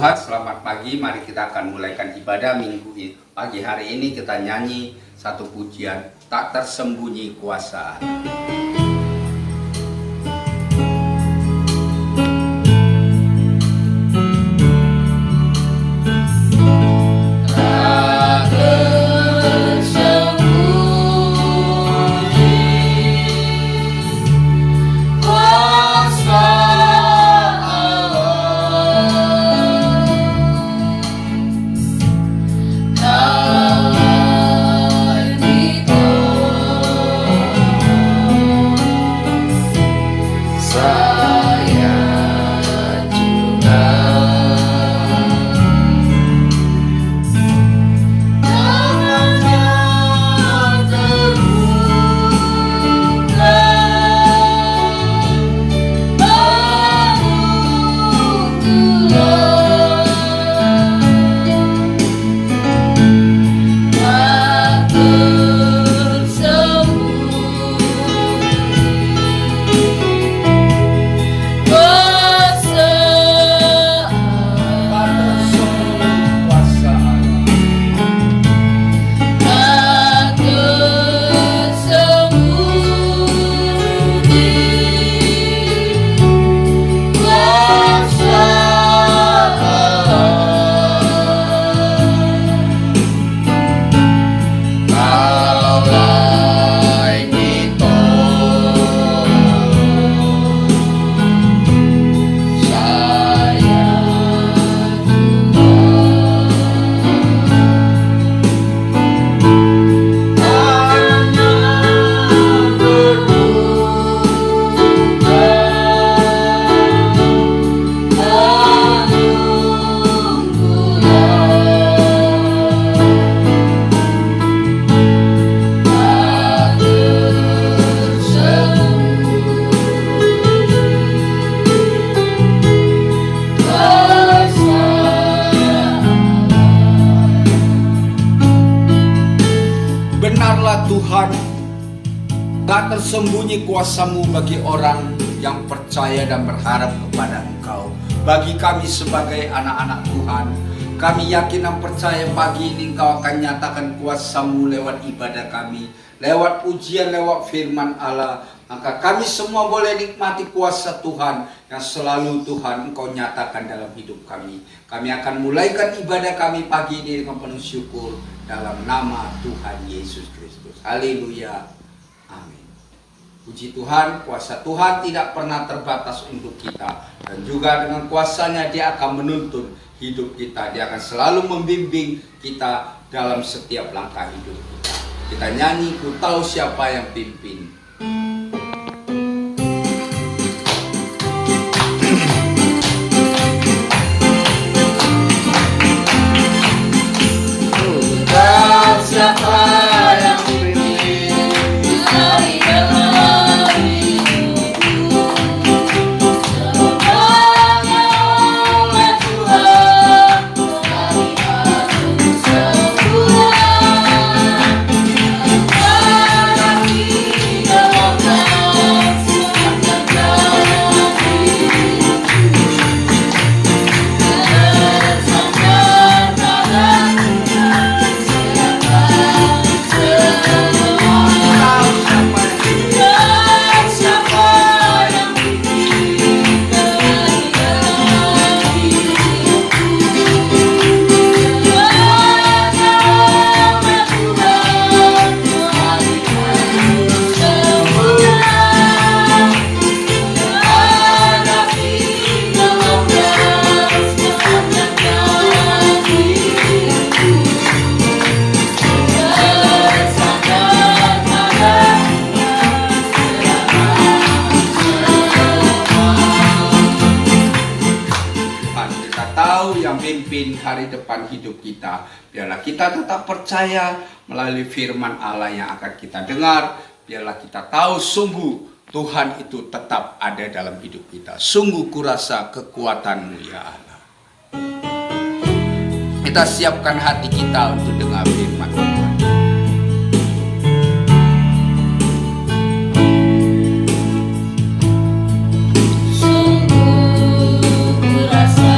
Tuhan, selamat pagi. Mari kita akan mulaikan ibadah minggu pagi hari ini. Kita nyanyi satu pujian, Tak Tersembunyi Kuasa. Benarlah Tuhan, tak tersembunyi kuasa-Mu bagi orang yang percaya dan berharap kepada Engkau. Bagi kami sebagai anak-anak Tuhan, kami yakin dan percaya pagi ini Engkau akan nyatakan kuasa-Mu lewat ibadah kami, lewat pujian, lewat firman Allah. Maka kami semua boleh nikmati kuasa Tuhan yang selalu Tuhan Engkau nyatakan dalam hidup kami. Kami akan mulaikan ibadah kami pagi ini dengan penuh syukur dalam nama Tuhan Yesus Kristus. Haleluya. Amin. Puji Tuhan, kuasa Tuhan tidak pernah terbatas untuk kita. Dan juga dengan kuasanya Dia akan menuntun hidup kita. Dia akan selalu membimbing kita dalam setiap langkah hidup kita. Kita nyanyi, Ku Tahu Siapa Yang Pimpin. Siapa yang pimpin dari dalam hidupku, selamanya oleh Tuhan dari aku semula. Hadapi dalam sepanjang jalan hidupku, bersandar pada pimpin hari depan hidup kita. Biarlah kita tetap percaya melalui firman Allah yang akan kita dengar. Biarlah kita tahu sungguh Tuhan itu tetap ada dalam hidup kita. Sungguh kurasa kekuatan-Mu ya Allah. Kita siapkan hati kita untuk dengar firman Tuhan. Sungguh kurasa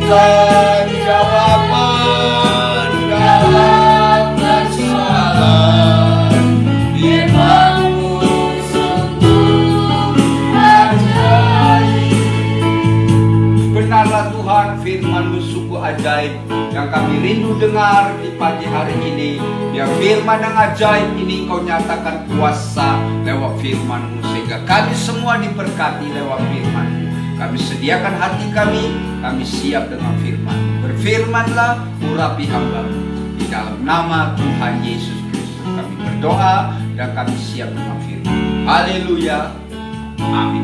Bukan jawaban dalam persoalan, Firman-Mu sungguh ajaib. benarlah Tuhan, firman-Mu sungguh ajaib yang kami rindu dengar di pagi hari ini. Biar firman yang ajaib ini Kau nyatakan kuasa lewat firman-Mu, sehingga kami semua diberkati lewat firman-Mu. Kami sediakan hati kami siap dengan firman. Berfirmanlah, urapi hamba-Mu. Di dalam nama Tuhan Yesus Kristus kami berdoa dan kami siap dengan firman. Haleluya. Amin.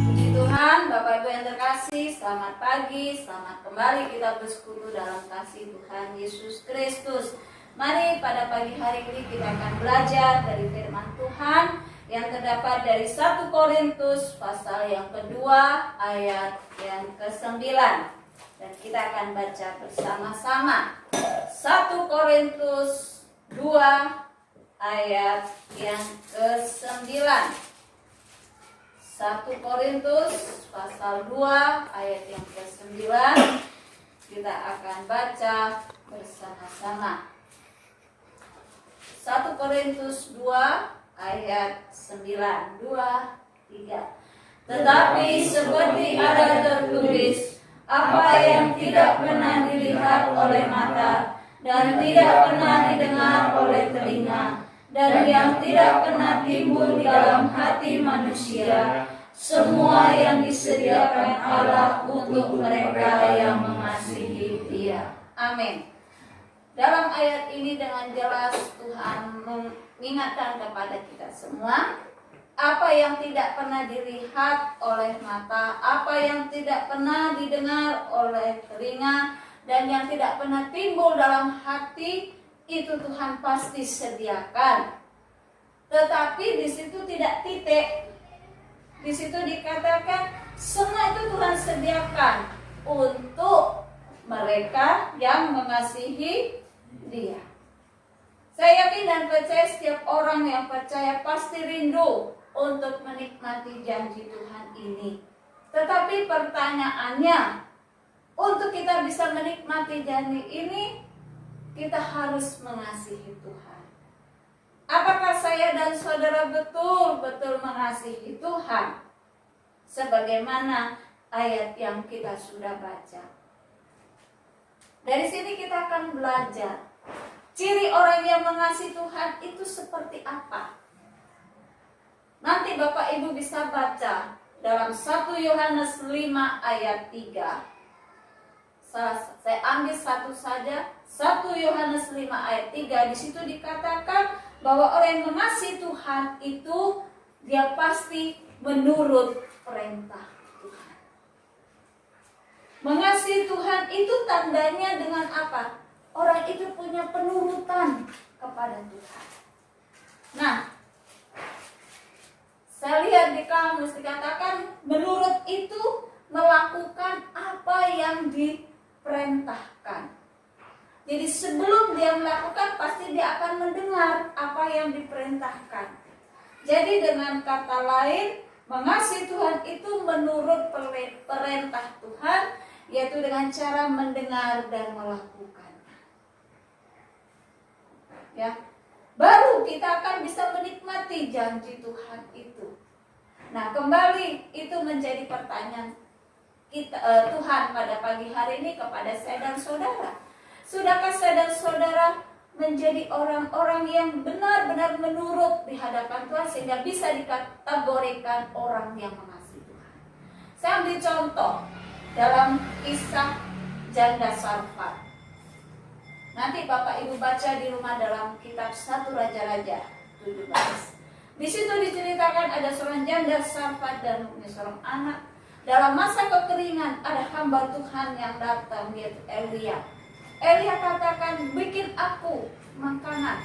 Puji Tuhan, Bapak Ibu yang terkasih, selamat pagi, selamat kembali kita bersekutu dalam kasih Tuhan Yesus Kristus. Mari pada pagi hari ini kita akan belajar dari firman Tuhan yang terdapat dari 1 Korintus pasal yang kedua ayat yang ke-9. Dan kita akan baca bersama-sama 1 Korintus 2 ayat yang ke-9. 1 Korintus pasal 2 ayat yang ke-9. Kita akan baca bersama-sama. 1 Korintus 2 ayat 9, 2, 3. Tetapi seperti ada tertulis, apa yang tidak pernah dilihat oleh mata, dan tidak pernah didengar oleh telinga, dan yang tidak pernah timbul di dalam hati manusia, semua yang disediakan Allah untuk mereka yang mengasihi Dia. Amin. Dalam ayat ini dengan jelas Tuhan mengingatkan kepada kita semua, apa yang tidak pernah dilihat oleh mata, apa yang tidak pernah didengar oleh telinga, dan yang tidak pernah timbul dalam hati, itu Tuhan pasti sediakan. Tetapi di situ tidak titik. Di situ dikatakan semua itu Tuhan sediakan untuk mereka yang mengasihi Dia. Saya yakin dan percaya setiap orang yang percaya pasti rindu untuk menikmati janji Tuhan ini. Tetapi pertanyaannya, untuk kita bisa menikmati janji ini, kita harus mengasihi Tuhan. Apakah saya dan saudara betul-betul mengasihi Tuhan? Sebagaimana ayat yang kita sudah baca. Dari sini kita akan belajar ciri orang yang mengasihi Tuhan itu seperti apa. Nanti Bapak Ibu bisa baca dalam 1 Yohanes 5 ayat 3. Saya ambil satu saja, 1 Yohanes 5 ayat 3. Di situ dikatakan bahwa orang yang mengasihi Tuhan itu dia pasti menurut perintah Tuhan. Mengasihi Tuhan itu tandanya dengan apa? Orang itu punya penurutan kepada Tuhan. Nah, saya lihat di kamus dikatakan menurut itu melakukan apa yang diperintahkan. Jadi sebelum dia melakukan pasti dia akan mendengar apa yang diperintahkan. Jadi dengan kata lain, mengasihi Tuhan itu menurut perintah Tuhan, yaitu dengan cara mendengar dan melakukan. Ya, baru kita akan bisa menikmati janji Tuhan itu. Nah, kembali itu menjadi pertanyaan kita, Tuhan pada pagi hari ini kepada saya dan saudara. Sudahkah saya dan saudara menjadi orang-orang yang benar-benar menurut di hadapan Tuhan sehingga bisa dikategorikan orang yang mengasihi Tuhan? Saya ambil contoh dalam kisah janda Sarfat. Nanti Bapak Ibu baca di rumah dalam kitab 1 Raja-Raja 17. Di situ diceritakan ada seorang janda Sarfat dan mempunyai seorang anak. Dalam masa kekeringan ada hamba Tuhan yang datang, yaitu Elia. Elia katakan, bikin aku makanan.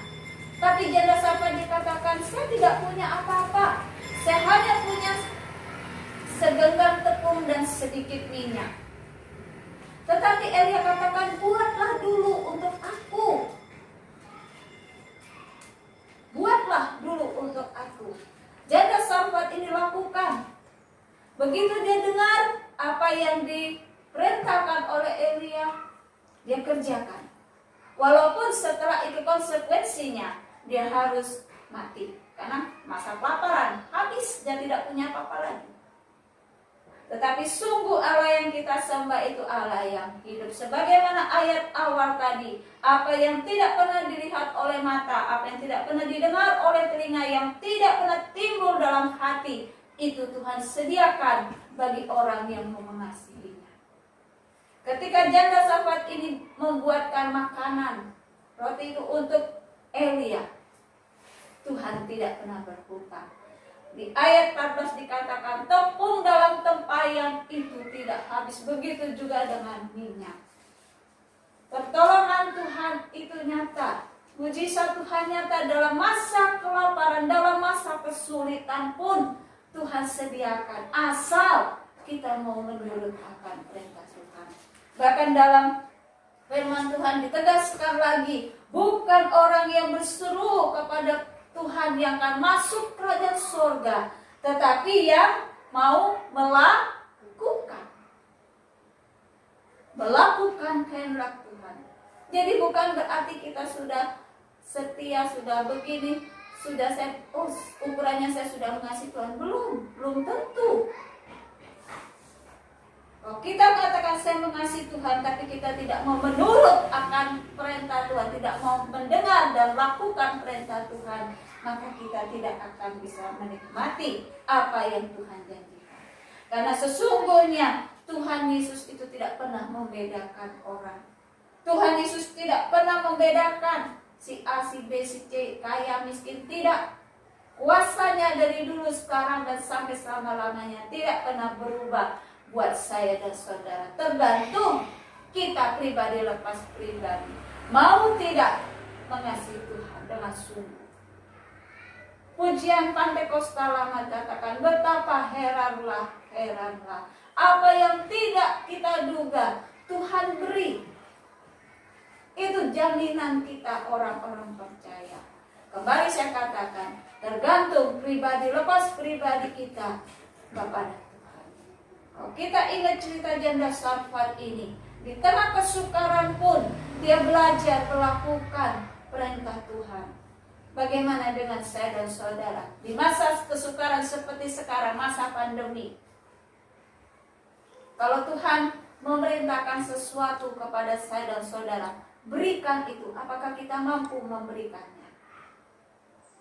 Tapi janda Sarfat dikatakan, saya tidak punya apa-apa. Saya hanya punya segenggam tepung dan sedikit minyak. Tetapi Elia katakan, buatlah dulu untuk aku. Buatlah dulu untuk aku. Janda Sarfat ini lakukan. Begitu dia dengar apa yang diperintahkan oleh Elia, dia kerjakan. Walaupun setelah itu konsekuensinya dia harus mati karena masa kelaparan, habis dan tidak punya apa-apa lagi. Tetapi sungguh Allah yang kita sembah itu Allah yang hidup. Sebagaimana ayat awal tadi, apa yang tidak pernah dilihat oleh mata, apa yang tidak pernah didengar oleh telinga, yang tidak pernah timbul dalam hati, itu Tuhan sediakan bagi orang yang mau mengasihinya. Ketika janda Safat ini membuatkan makanan, roti itu untuk Elia, Tuhan tidak pernah berhutang. Di ayat 14 dikatakan, tepung dalam tempayan itu tidak habis. Begitu juga dengan minyak. Pertolongan Tuhan itu nyata. Mujizat Tuhan nyata dalam masa kelaparan, dalam masa kesulitan pun Tuhan sediakan. Asal kita mau menurut akan perintah Tuhan. Bahkan dalam firman Tuhan ditegaskan lagi, bukan orang yang berseru kepada Tuhan yang akan masuk kerajaan surga, tetapi yang mau melakukan kehendak Tuhan. Jadi bukan berarti kita sudah setia, sudah begini, sudah ukurannya saya sudah mengasihi Tuhan. Belum tentu. Kalau kita mengatakan saya mengasihi Tuhan, tapi kita tidak mau menurut akan perintah Tuhan, tidak mau mendengar dan lakukan perintah Tuhan, maka kita tidak akan bisa menikmati apa yang Tuhan janjikan. Karena sesungguhnya Tuhan Yesus itu tidak pernah membedakan orang. Tuhan Yesus tidak pernah membedakan si A, si B, si C, kaya, miskin, tidak. Kuasanya dari dulu, sekarang, dan sampai selama-lamanya tidak pernah berubah buat saya dan saudara. Tergantung kita pribadi lepas pribadi mau tidak mengasihi Tuhan dengan sungguh. Pujian Pantekostal lama katakan, betapa heranlah apa yang tidak kita duga Tuhan beri. Itu jaminan kita orang-orang percaya. Kembali saya katakan, tergantung pribadi lepas pribadi kita kepada Tuhan. Kalau kita ingat cerita janda Safat ini, di tengah kesukaran pun dia belajar melakukan perintah Tuhan. Bagaimana dengan saya dan saudara di masa kesukaran seperti sekarang, masa pandemi? Kalau Tuhan memerintahkan sesuatu kepada saya dan saudara, berikan itu. Apakah kita mampu memberikannya?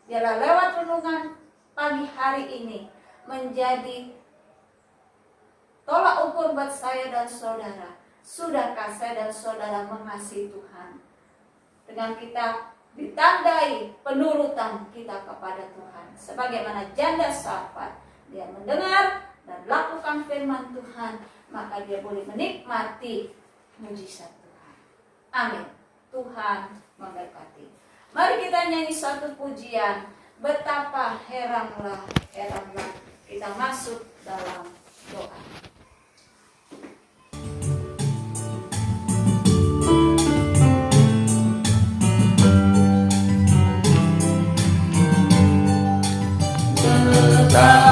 Biarlah lewat renungan pagi hari ini menjadi tolak ukur buat saya dan saudara. Sudahkah saya dan saudara mengasihi Tuhan? Dengan kita ditandai penurutan kita kepada Tuhan. Sebagaimana janda Safat, dia mendengar dan lakukan firman Tuhan, maka dia boleh menikmati mujizat Tuhan. Amin. Tuhan memberkati. Mari kita nyanyi satu pujian, betapa heranlah. Kita masuk dalam doa. Yeah.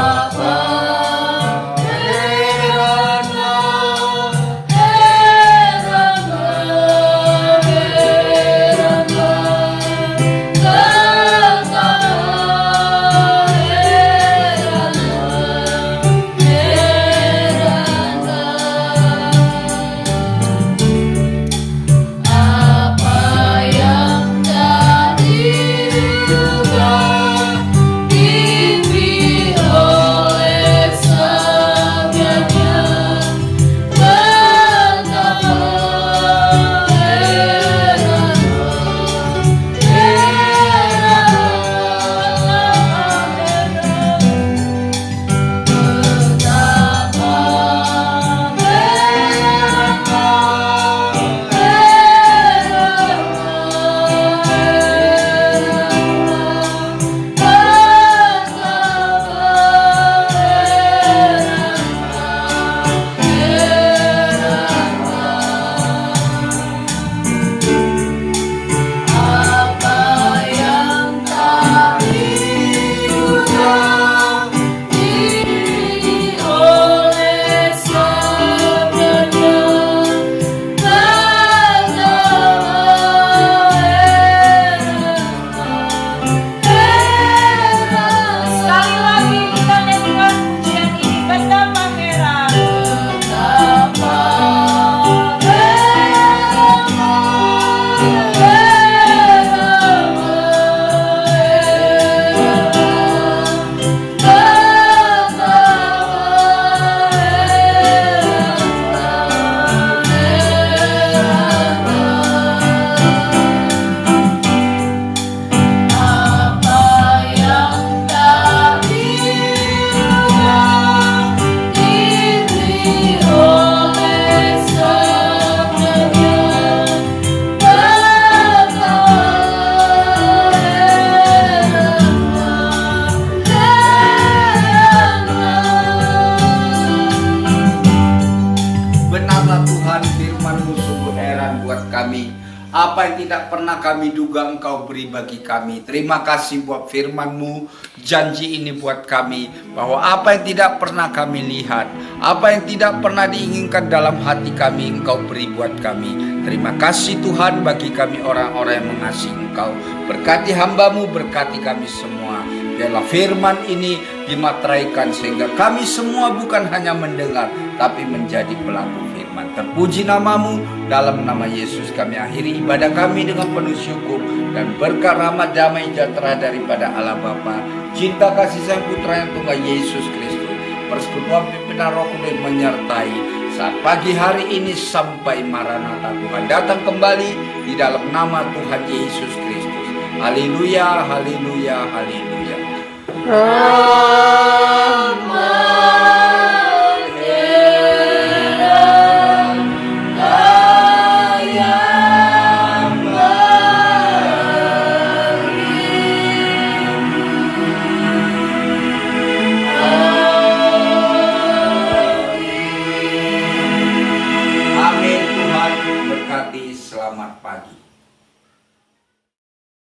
Apa yang tidak pernah kami duga Engkau beri bagi kami. Terima kasih buat firman-Mu, janji ini buat kami, bahwa apa yang tidak pernah kami lihat, apa yang tidak pernah diinginkan dalam hati kami, Engkau beri buat kami. Terima kasih Tuhan bagi kami orang-orang yang mengasihi Engkau. Berkati hamba-Mu, berkati kami semua. Biarlah firman ini dimateraikan sehingga kami semua bukan hanya mendengar, tapi menjadi pelaku firman. Terpuji nama-Mu, dalam nama Yesus kami akhiri ibadah kami dengan penuh syukur dan berkat rahmat damai sejahtera daripada Allah Bapa, cinta kasih sayang Putra yang tunggal Yesus Kristus, persekutuan pimpinan Roh Kudus menyertai saat pagi hari ini sampai Maranatha Tuhan datang kembali di dalam nama Tuhan Yesus Kristus. Haleluya, haleluya, haleluya. Amin.